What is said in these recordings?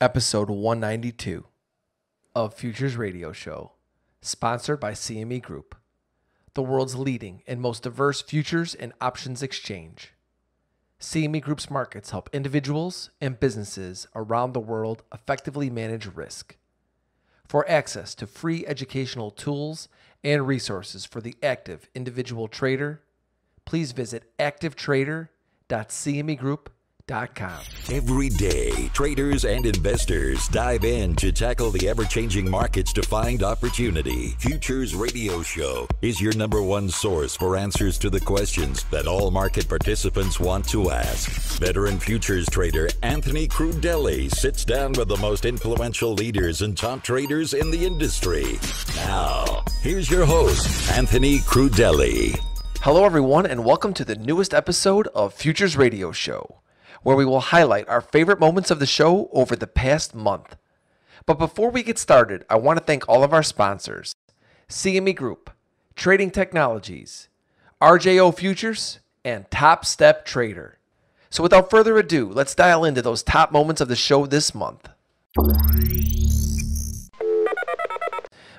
Episode 192 of Futures Radio Show, sponsored by CME Group, the world's leading and most diverse futures and options exchange. CME Group's markets help individuals and businesses around the world effectively manage risk. For access to free educational tools and resources for the active individual trader, please visit activetrader.cmegroup.com. Every day, traders and investors dive in to tackle the ever-changing markets to find opportunity. Futures Radio Show is your number one source for answers to the questions that all market participants want to ask. Veteran futures trader Anthony Crudelli sits down with the most influential leaders and top traders in the industry. Now, here's your host, Anthony Crudelli. Hello, everyone, and welcome to the newest episode of Futures Radio Show, where we will highlight our favorite moments of the show over the past month. But before we get started, I want to thank all of our sponsors: CME Group, Trading Technologies, RJO Futures, and Top Step Trader. So without further ado, let's dial into those top moments of the show this month.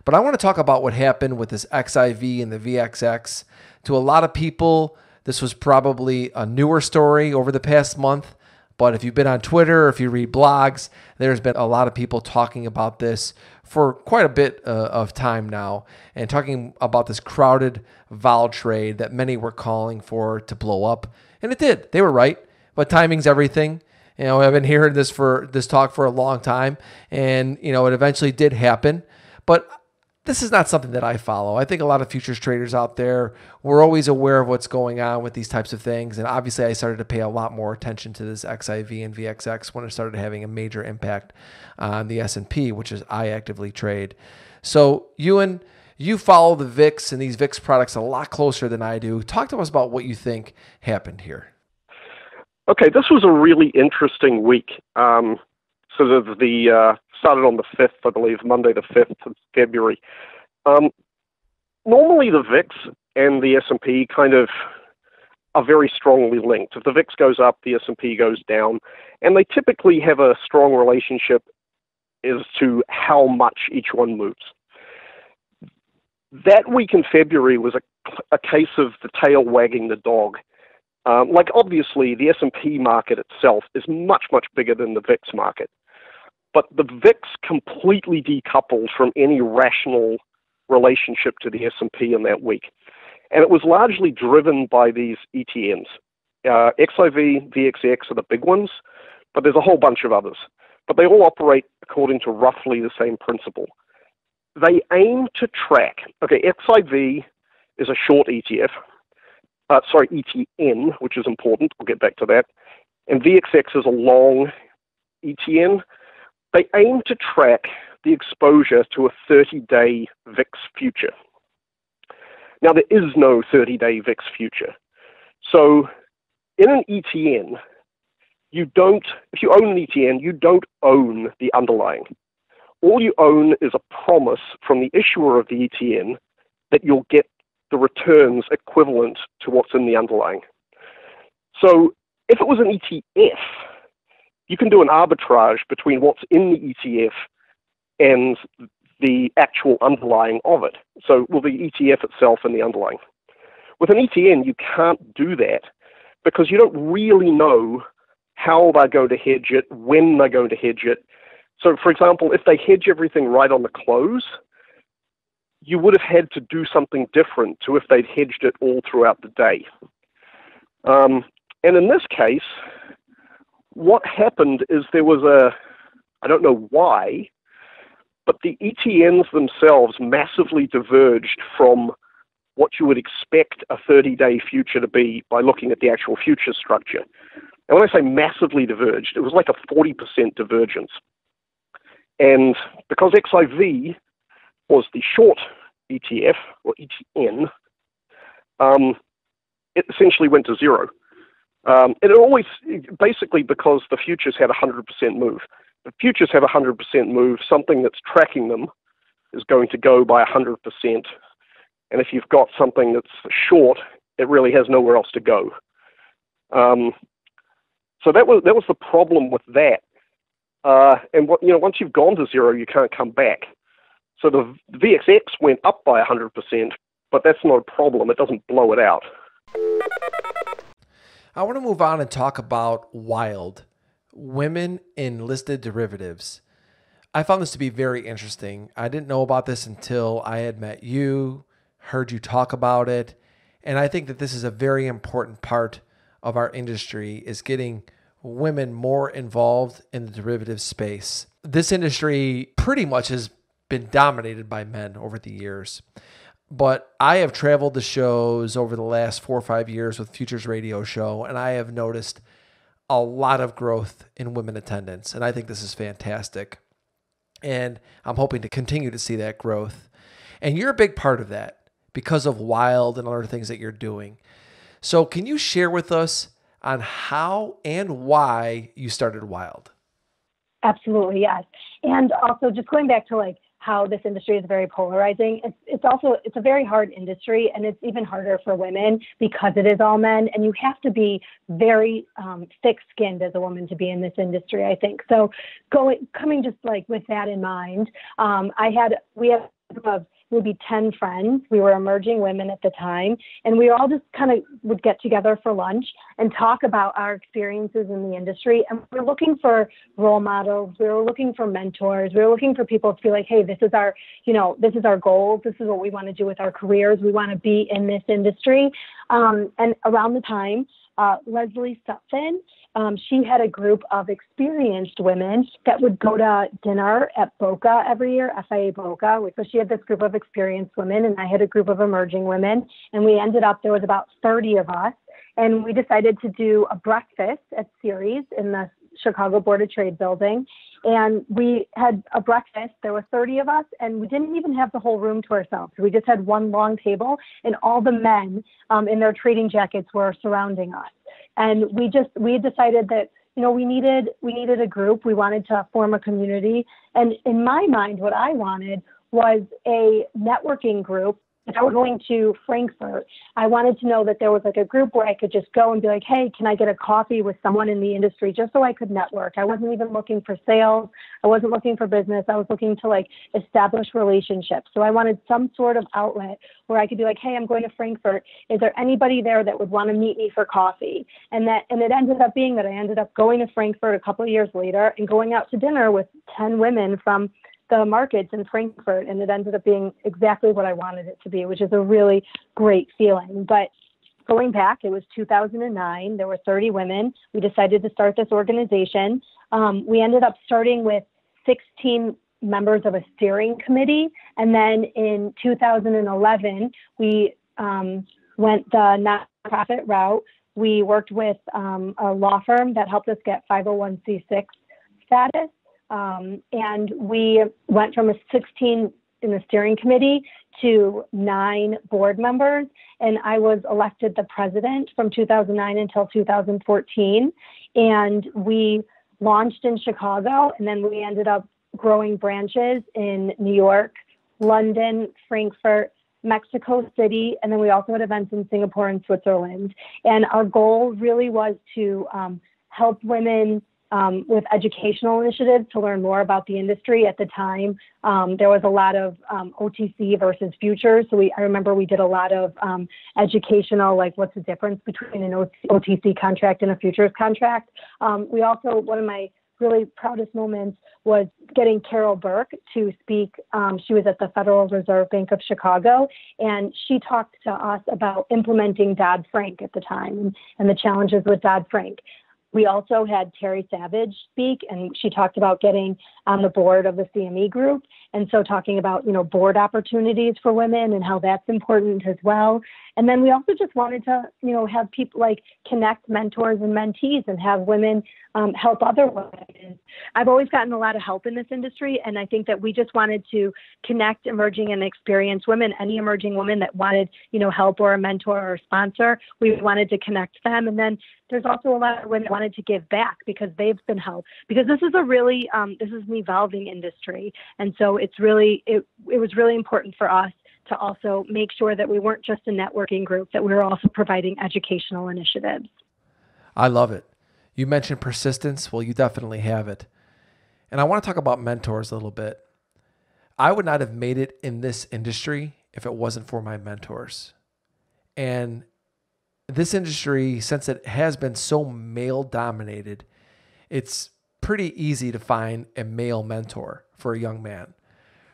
But I want to talk about what happened with this XIV and the VXX. To a lot of people, this was probably a newer story over the past month, but if you've been on Twitter or if you read blogs, there's been a lot of people talking about this for quite a bit of time now, and talking about this crowded vol trade that many were calling for to blow up. And it did. They were right, but timing's everything. You know, I've been hearing this talk for a long time, and it eventually did happen. But this is not something that I follow. I think a lot of futures traders out there were always aware of what's going on with these types of things. And obviously I started to pay a lot more attention to this XIV and VXX when it started having a major impact on the S&P, which is I actively trade. So Euan, you follow the VIX and these VIX products a lot closer than I do. Talk to us about what you think happened here. Okay, this was a really interesting week. Started on the 5th, I believe, Monday the 5th of February. Normally the VIX and the S&P kind of are very strongly linked. If the VIX goes up, the S&P goes down, and they typically have a strong relationship as to how much each one moves. That week in February was a case of the tail wagging the dog. Obviously, the S&P market itself is much, much bigger than the VIX market. But the VIX completely decoupled from any rational relationship to the S&P in that week. And it was largely driven by these ETNs. XIV, VXX are the big ones, but there's a whole bunch of others. But they all operate according to roughly the same principle. They aim to track, XIV is a short ETF, ETN, which is important. We'll get back to that. And VXX is a long ETN. They aim to track the exposure to a 30-day VIX future. Now, there is no 30-day VIX future. So in an ETN, if you own an ETN, you don't own the underlying. All you own is a promise from the issuer of the ETN that you'll get the returns equivalent to what's in the underlying. So if it was an ETF, you can do an arbitrage between what's in the ETF and the actual underlying of it. So, the ETF itself and the underlying. With an ETN, you can't do that because you don't really know how they're going to hedge it, when they're going to hedge it. So, for example, if they hedge everything right on the close, you would have had to do something different to if they'd hedged it all throughout the day. And in this case, what happened is there was I don't know why, but the ETNs themselves massively diverged from what you would expect a 30-day future to be by looking at the actual future structure. And when I say massively diverged, it was like a 40% divergence. And because XIV was the short ETF, or ETN, it essentially went to zero. It always, basically because the futures had a 100% move. The futures have a 100% move, something that's tracking them is going to go by 100%. And if you've got something that's short, it really has nowhere else to go. So that was the problem with that. Once you've gone to zero, you can't come back. So the VXX went up by 100%, but that's not a problem. It doesn't blow it out. I want to move on and talk about WILD, Women in Listed Derivatives. I found this to be very interesting. I didn't know about this until I had met you, heard you talk about it, and I think that this is a very important part of our industry, is getting women more involved in the derivative space. This industry pretty much has been dominated by men over the years. But I have traveled the shows over the last 4 or 5 years with Futures Radio Show, and I have noticed a lot of growth in women attendance. And I think this is fantastic. And I'm hoping to continue to see that growth. And you're a big part of that because of WILD and other things that you're doing. So can you share with us on how and why you started WILD? Absolutely, yes. And also just going back to like how this industry is very polarizing. It's a very hard industry, and it's even harder for women because it is all men, and you have to be very thick-skinned as a woman to be in this industry, I think. So coming just like with that in mind, we had a group of maybe 10 friends. We were emerging women at the time, and we all just kind of would get together for lunch and talk about our experiences in the industry. And we were looking for role models. We were looking for mentors. We were looking for people to be like, hey, this is our goals. This is what we want to do with our careers. We want to be in this industry. And around the time, Leslie Sutphin, she had a group of experienced women that would go to dinner at Bcause every year, FIA Bcause. So she had this group of experienced women, and I had a group of emerging women. And we ended up, there was about 30 of us, and we decided to do a breakfast at Ceres in the Chicago Board of Trade building. And we had a breakfast. There were 30 of us, and we didn't even have the whole room to ourselves. We just had one long table, and all the men in their trading jackets were surrounding us. And we decided that, we needed a group. We wanted to form a community. And in my mind, what I wanted was a networking group. If I were going to Frankfurt, I wanted to know that there was like a group where I could just go and be like, hey, can I get a coffee with someone in the industry, just so I could network. I wasn't even looking for sales. I wasn't looking for business. I was looking to like establish relationships. So I wanted some sort of outlet where I could be like, hey, I'm going to Frankfurt. Is there anybody there that would want to meet me for coffee? And it ended up being that I ended up going to Frankfurt a couple of years later and going out to dinner with 10 women from the markets in Frankfurt, and it ended up being exactly what I wanted it to be, which is a really great feeling. But going back, it was 2009. There were 30 women. We decided to start this organization. We ended up starting with 16 members of a steering committee, and then in 2011, we went the nonprofit route. We worked with a law firm that helped us get 501c6 status. And we went from a 16 in the steering committee to 9 board members. And I was elected the president from 2009 until 2014. And we launched in Chicago, and then we ended up growing branches in New York, London, Frankfurt, Mexico City, and then we also had events in Singapore and Switzerland. And our goal really was to help women with educational initiatives to learn more about the industry. At the time, there was a lot of OTC versus futures. So I remember we did a lot of educational, like what's the difference between an OTC contract and a futures contract. We also, one of my really proudest moments was getting Carol Burke to speak. She was at the Federal Reserve Bank of Chicago, and she talked to us about implementing Dodd-Frank at the time and the challenges with Dodd-Frank. We also had Terry Savage speak, and she talked about getting on the board of the CME group. And so talking about, board opportunities for women and how that's important as well. And then we also just wanted to, have people like connect mentors and mentees and have women help other women. I've always gotten a lot of help in this industry. And I think that we just wanted to connect emerging and experienced women, any emerging women that wanted, help or a mentor or a sponsor. We wanted to connect them. And then there's also a lot of women that wanted to give back because they've been helped. Because this is this is an evolving industry. And so it was really important for us to also make sure that we weren't just a networking group, that we were also providing educational initiatives. I love it. You mentioned persistence. Well, you definitely have it. And I want to talk about mentors a little bit. I would not have made it in this industry if it wasn't for my mentors. And this industry, since it has been so male dominated, it's pretty easy to find a male mentor for a young man.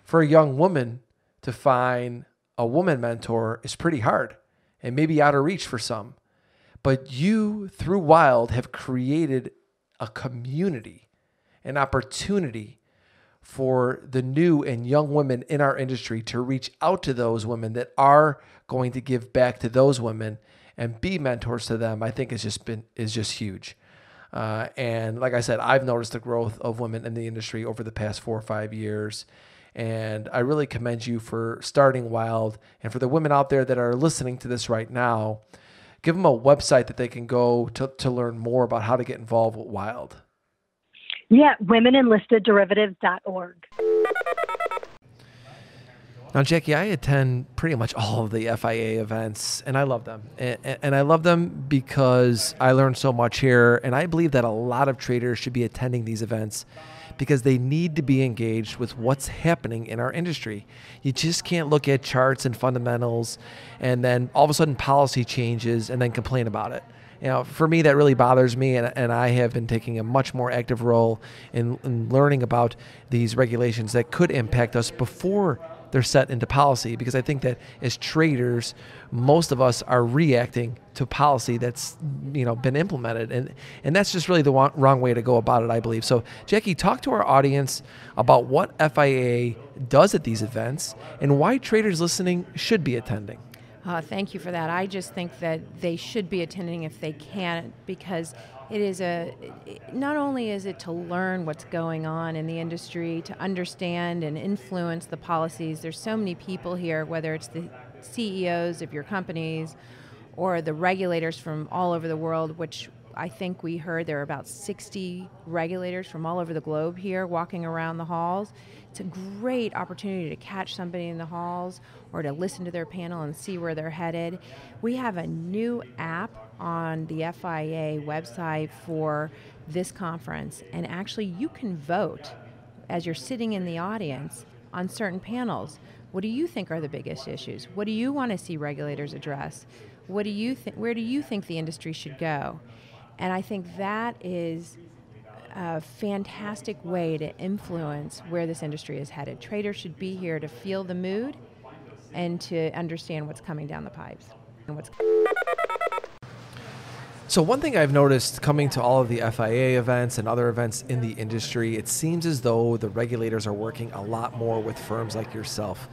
For a young woman to find a woman mentor is pretty hard and maybe out of reach for some. But you, through Wild, have created a community, an opportunity for the new and young women in our industry to reach out to those women that are going to give back to those women and be mentors to them. I think is just huge. And like I said, I've noticed the growth of women in the industry over the past 4 or 5 years. And I really commend you for starting Wild. And for the women out there that are listening to this right now, give them a website that they can go to learn more about how to get involved with Wild. Yeah, womenenlistedderivatives.org. Now, Jackie, I attend pretty much all of the FIA events, and I love them. And I love them because I learn so much here, and I believe that a lot of traders should be attending these events because they need to be engaged with what's happening in our industry. You just can't look at charts and fundamentals and then all of a sudden policy changes and then complain about it. You know, for me, that really bothers me, and I have been taking a much more active role in learning about these regulations that could impact us before they're set into policy, because I think that as traders, most of us are reacting to policy that's been implemented, and that's just really the wrong way to go about it, I believe. So, Jackie, talk to our audience about what FIA does at these events and why traders listening should be attending. Thank you for that. I just think that they should be attending if they can, because it is not only is it to learn what's going on in the industry, to understand and influence the policies. There's so many people here, whether it's the CEOs of your companies or the regulators from all over the world, which I think we heard there are about 60 regulators from all over the globe here walking around the halls. It's a great opportunity to catch somebody in the halls or to listen to their panel and see where they're headed. We have a new app on the FIA website for this conference, and actually you can vote as you're sitting in the audience on certain panels. What do you think are the biggest issues? What do you want to see regulators address? What do you where do you think the industry should go? And I think that is a fantastic way to influence where this industry is headed. Traders should be here to feel the mood and to understand what's coming down the pipes. So one thing I've noticed coming to all of the FIA events and other events in the industry, it seems as though the regulators are working a lot more with firms like yourself.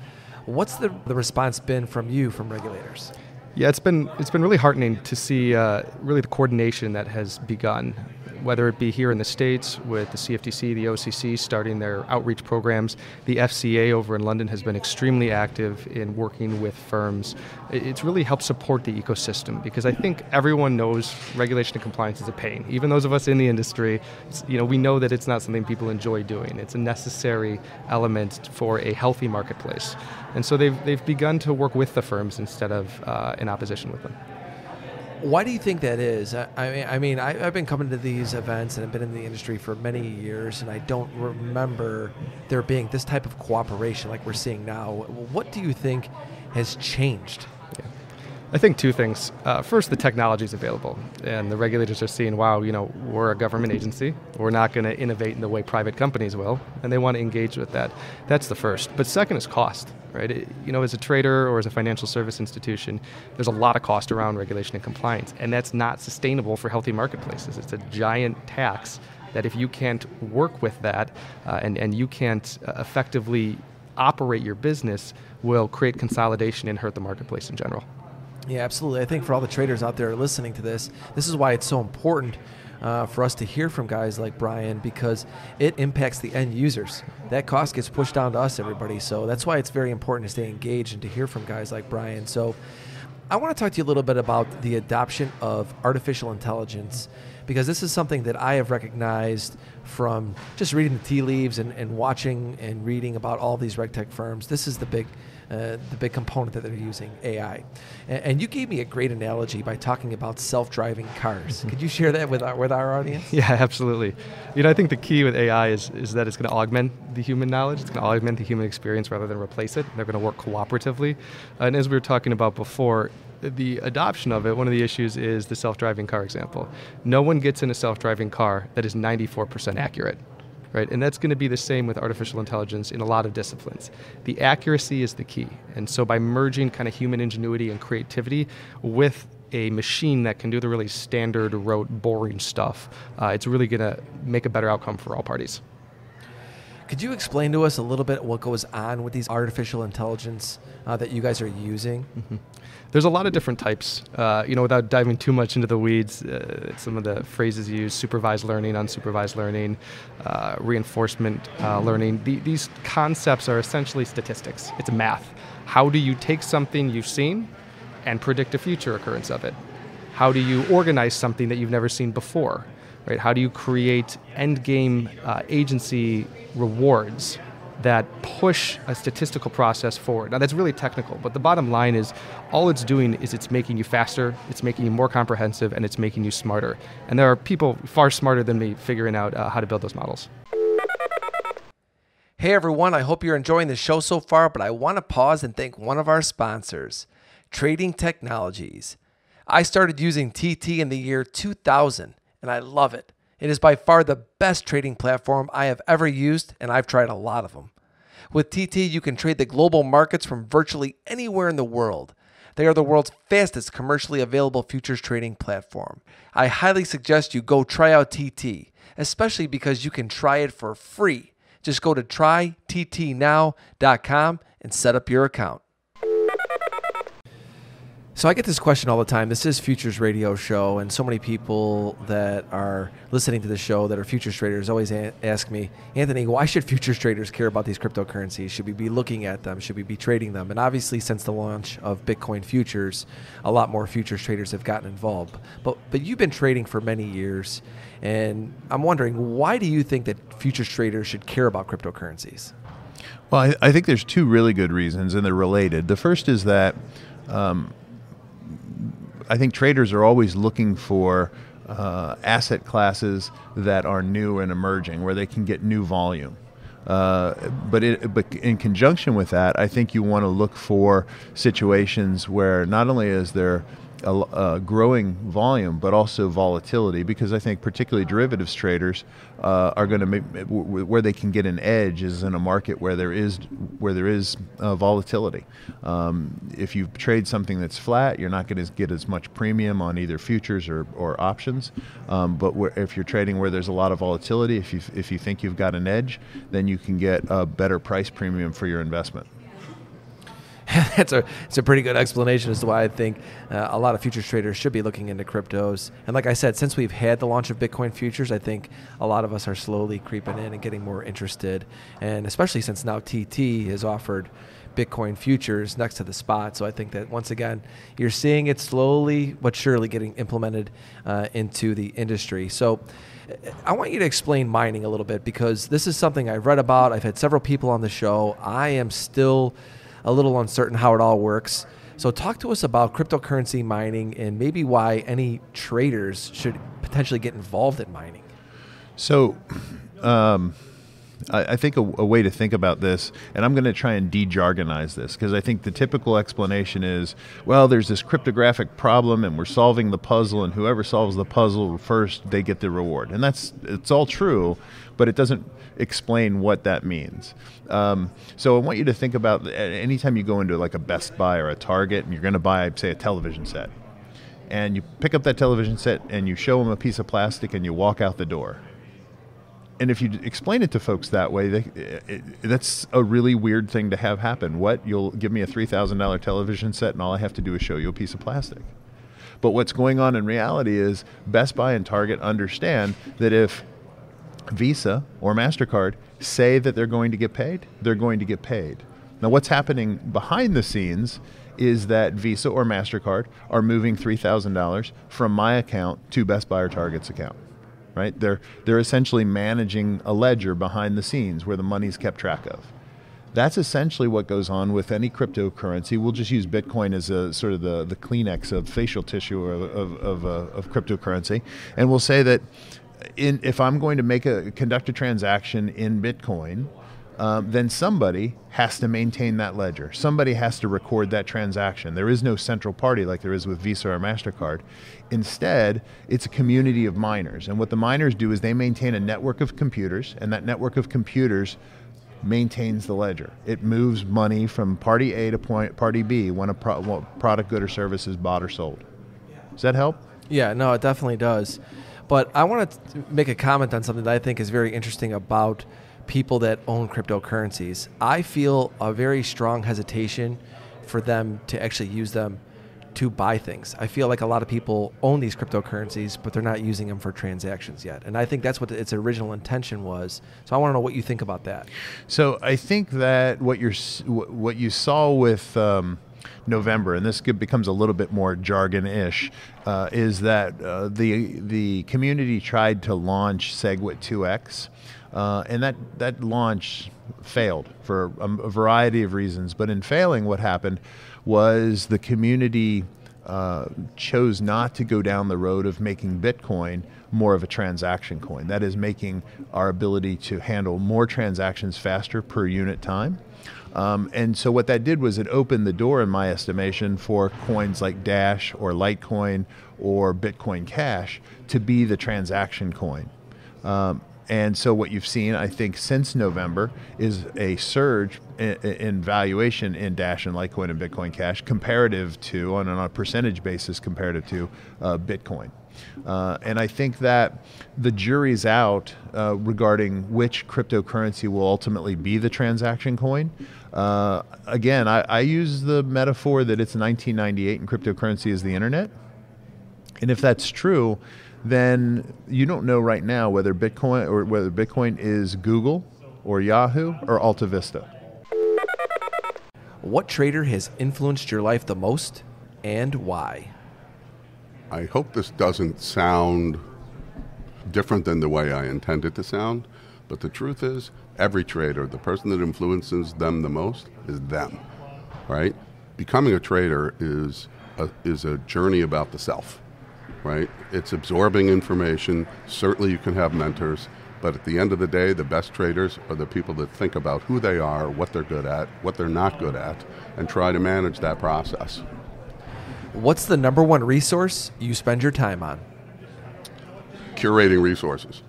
What's the response been from regulators? Yeah, it's been really heartening to see really the coordination that has begun, whether it be here in the States with the CFTC, the OCC starting their outreach programs. The FCA over in London has been extremely active in working with firms. It's really helped support the ecosystem, because I think everyone knows regulation and compliance is a pain. Even those of us in the industry, we know that it's not something people enjoy doing. It's a necessary element for a healthy marketplace. And so they've begun to work with the firms instead of in opposition with them. Why do you think that is? I mean, I've been coming to these events and I've been in the industry for many years, and I don't remember there being this type of cooperation like we're seeing now. What do you think has changed? Yeah. I think two things. First, the technology is available, and the regulators are seeing, wow, we're a government agency. We're not going to innovate in the way private companies will, and they want to engage with that. That's the first. But second is cost. Right? As a trader or as a financial service institution, there's a lot of cost around regulation and compliance, and that's not sustainable for healthy marketplaces. It's a giant tax that if you can't work with that and you can't effectively operate your business, will create consolidation and hurt the marketplace in general. Yeah, absolutely. I think for all the traders out there listening to this is why it's so important for us to hear from guys like Brian, because it impacts the end users. That cost gets pushed down to us, everybody. So that's why it's very important to stay engaged and to hear from guys like Brian. So I want to talk to you a little bit about the adoption of artificial intelligence, because this is something that I have recognized from just reading the tea leaves and watching and reading about all these Reg Tech firms. This is the the big component that they're using, AI. And you gave me a great analogy by talking about self-driving cars. Could you share that with our audience? Yeah, absolutely. I think the key with AI is that it's going to augment the human knowledge. It's going to augment the human experience rather than replace it. They're going to work cooperatively. And as we were talking about before, the adoption of it, one of the issues is the self-driving car example. No one gets in a self-driving car that is 94% accurate. Right? And that's going to be the same with artificial intelligence in a lot of disciplines. The accuracy is the key. And so by merging kind of human ingenuity and creativity with a machine that can do the really standard, rote, boring stuff, it's really going to make a better outcome for all parties. Could you explain to us a little bit what goes on with these artificial intelligence that you guys are using? Mm-hmm. There's a lot of different types. Without diving too much into the weeds, some of the phrases used: supervised learning, unsupervised learning, reinforcement learning. These concepts are essentially statistics. It's math. How do you take something you've seen and predict a future occurrence of it? How do you organize something that you've never seen before? Right? How do you create endgame agency rewards that push a statistical process forward? Now, that's really technical, but the bottom line is all it's doing is it's making you faster, it's making you more comprehensive, and it's making you smarter. And there are people far smarter than me figuring out how to build those models. Hey everyone, I hope you're enjoying the show so far, but I want to pause and thank one of our sponsors, Trading Technologies. I started using TT in the year 2000, and I love it. It is by far the best trading platform I have ever used, and I've tried a lot of them. With TT, you can trade the global markets from virtually anywhere in the world. They are the world's fastest commercially available futures trading platform. I highly suggest you go try out TT, especially because you can try it for free. Just go to tryttnow.com and set up your account. So I get this question all the time. This is Futures Radio Show, and so many people that are listening to the show that are futures traders always ask me, Anthony, why should futures traders care about these cryptocurrencies? Should we be looking at them? Should we be trading them? And obviously, since the launch of Bitcoin futures, a lot more futures traders have gotten involved. But you've been trading for many years, and I'm wondering, why do you think that futures traders should care about cryptocurrencies? Well, I think there's two really good reasons, and they're related. The first is that I think traders are always looking for asset classes that are new and emerging, where they can get new volume. But in conjunction with that, I think you want to look for situations where not only is there a growing volume, but also volatility, because I think particularly derivatives traders are going to make where they can get an edge is in a market where there is volatility. If you trade something that's flat, you're not going to get as much premium on either futures or options. But if you're trading where there's a lot of volatility, if you think you've got an edge, then you can get a better price premium for your investment. It's a pretty good explanation as to why I think a lot of futures traders should be looking into cryptos. And like I said, since we've had the launch of Bitcoin futures, I think a lot of us are slowly creeping in and getting more interested. And especially since now TT has offered Bitcoin futures next to the spot. So I think that once again, you're seeing it slowly but surely getting implemented into the industry. So I want you to explain mining a little bit, because this is something I've read about. I've had several people on the show. I am still a little uncertain how it all works. So talk to us about cryptocurrency mining and maybe why any traders should potentially get involved in mining. So I think a way to think about this, and I'm going to try and de-jargonize this, because I think the typical explanation is, well, there's this cryptographic problem and we're solving the puzzle, and whoever solves the puzzle first, they get the reward. And it's all true, but it doesn't explain what that means. So I want you to think about anytime you go into like a Best Buy or a Target and you're going to buy, say, a television set, and you pick up that television set and you show them a piece of plastic and you walk out the door. And if you explain it to folks that way, that's a really weird thing to have happen. What? You'll give me a $3,000 television set and all I have to do is show you a piece of plastic. But what's going on in reality is Best Buy and Target understand that if Visa or MasterCard say that they're going to get paid, they're going to get paid. Now, what's happening behind the scenes is that Visa or MasterCard are moving $3,000 from my account to Best Buy or Target's account, right? They're essentially managing a ledger behind the scenes where the money's kept track of. That's essentially what goes on with any cryptocurrency. We'll just use Bitcoin as a sort of the Kleenex of facial tissue of cryptocurrency. And we'll say that if I'm going to conduct a transaction in Bitcoin, then somebody has to maintain that ledger. Somebody has to record that transaction. There is no central party like there is with Visa or MasterCard. Instead, it's a community of miners. And what the miners do is they maintain a network of computers, and that network of computers maintains the ledger. It moves money from party A to party B when a product, good, or service is bought or sold. Does that help? Yeah, no, it definitely does. But I want to make a comment on something that I think is very interesting about people that own cryptocurrencies. I feel a very strong hesitation for them to actually use them to buy things. I feel like a lot of people own these cryptocurrencies, but they're not using them for transactions yet. And I think that's what its original intention was. So I want to know what you think about that. So I think that what you saw with November, and this becomes a little bit more jargon-ish, is that the community tried to launch SegWit 2X, and that launch failed for a variety of reasons. But in failing, what happened was the community chose not to go down the road of making Bitcoin more of a transaction coin. That is, making our ability to handle more transactions faster per unit time. And so what that did was it opened the door, in my estimation, for coins like Dash or Litecoin or Bitcoin Cash to be the transaction coin. And so what you've seen, I think, since November is a surge in valuation in Dash and Litecoin and Bitcoin Cash comparative to, on a percentage basis, comparative to Bitcoin. And I think that the jury's out regarding which cryptocurrency will ultimately be the transaction coin. Again, I use the metaphor that it's 1998 and cryptocurrency is the internet. And if that's true, then you don't know right now whether Bitcoin is Google or Yahoo or Alta Vista. What trader has influenced your life the most and why? I hope this doesn't sound different than the way I intend it to sound, but the truth is, every trader, the person that influences them the most is them, right? Becoming a trader is a journey about the self, right? It's absorbing information. Certainly you can have mentors, but at the end of the day, the best traders are the people that think about who they are, what they're good at, what they're not good at, and try to manage that process. What's the number one resource you spend your time on? Curating resources.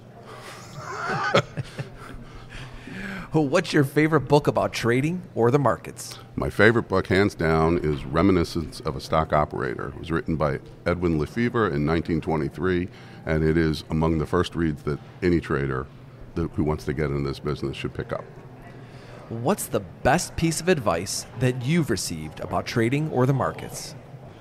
What's your favorite book about trading or the markets? My favorite book, hands down, is Reminiscence of a Stock Operator. It was written by Edwin Lefevre in 1923, and it is among the first reads that any trader who wants to get into this business should pick up. What's the best piece of advice that you've received about trading or the markets?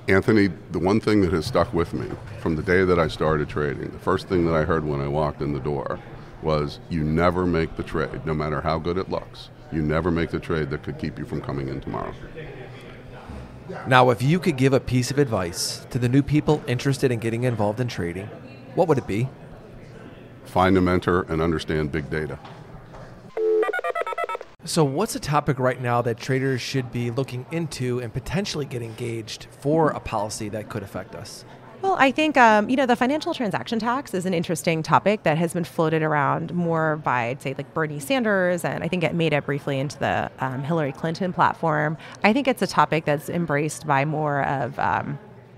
Anthony, the one thing that has stuck with me from the day that I started trading, the first thing that I heard when I walked in the door was, you never make the trade, no matter how good it looks. You never make the trade that could keep you from coming in tomorrow. Now, if you could give a piece of advice to the new people interested in getting involved in trading, what would it be? Find a mentor and understand big data. So what's a topic right now that traders should be looking into and potentially get engaged for a policy that could affect us? Well, I think, the financial transaction tax is an interesting topic that has been floated around more by, I'd say, like Bernie Sanders, and I think it made it briefly into the Hillary Clinton platform. I think it's a topic that's embraced by more of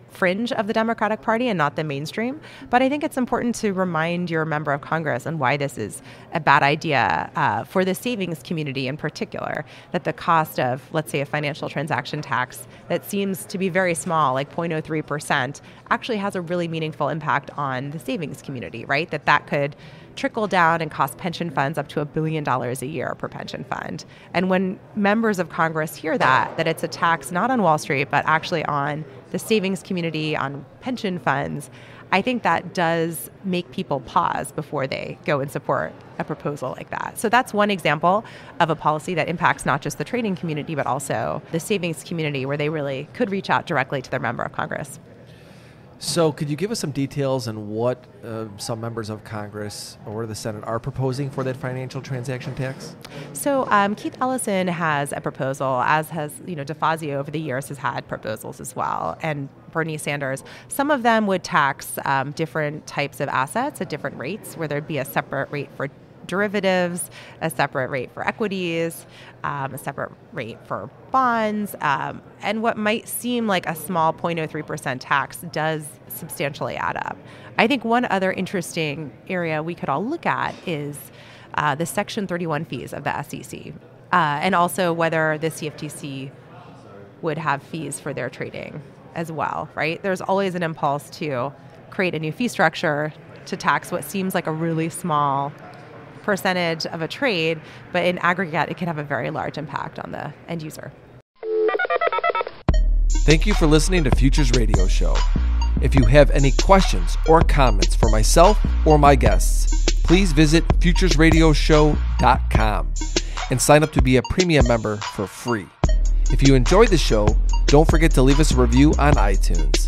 fringe of the Democratic Party and not the mainstream. But I think it's important to remind your member of Congress and why this is a bad idea for the savings community in particular, that the cost of, let's say, a financial transaction tax that seems to be very small, like 0.03%, actually has a really meaningful impact on the savings community, right? That could trickle down and cost pension funds up to $1 billion a year per pension fund. And when members of Congress hear that it's a tax not on Wall Street, but actually on the savings community, on pension funds, I think that does make people pause before they go and support a proposal like that. So that's one example of a policy that impacts not just the trading community, but also the savings community, where they really could reach out directly to their member of Congress. So could you give us some details on what some members of Congress or the Senate are proposing for that financial transaction tax? So Keith Ellison has a proposal, as has DeFazio over the years has had proposals as well, and Bernie Sanders. Some of them would tax different types of assets at different rates, where there'd be a separate rate for derivatives, a separate rate for equities, a separate rate for bonds, and what might seem like a small 0.03% tax does substantially add up. I think one other interesting area we could all look at is the Section 31 fees of the SEC, and also whether the CFTC would have fees for their trading as well, right? There's always an impulse to create a new fee structure to tax what seems like a really small percentage of a trade, but in aggregate, it can have a very large impact on the end user. Thank you for listening to Futures Radio Show. If you have any questions or comments for myself or my guests, please visit futuresradioshow.com and sign up to be a premium member for free. If you enjoyed the show, don't forget to leave us a review on iTunes.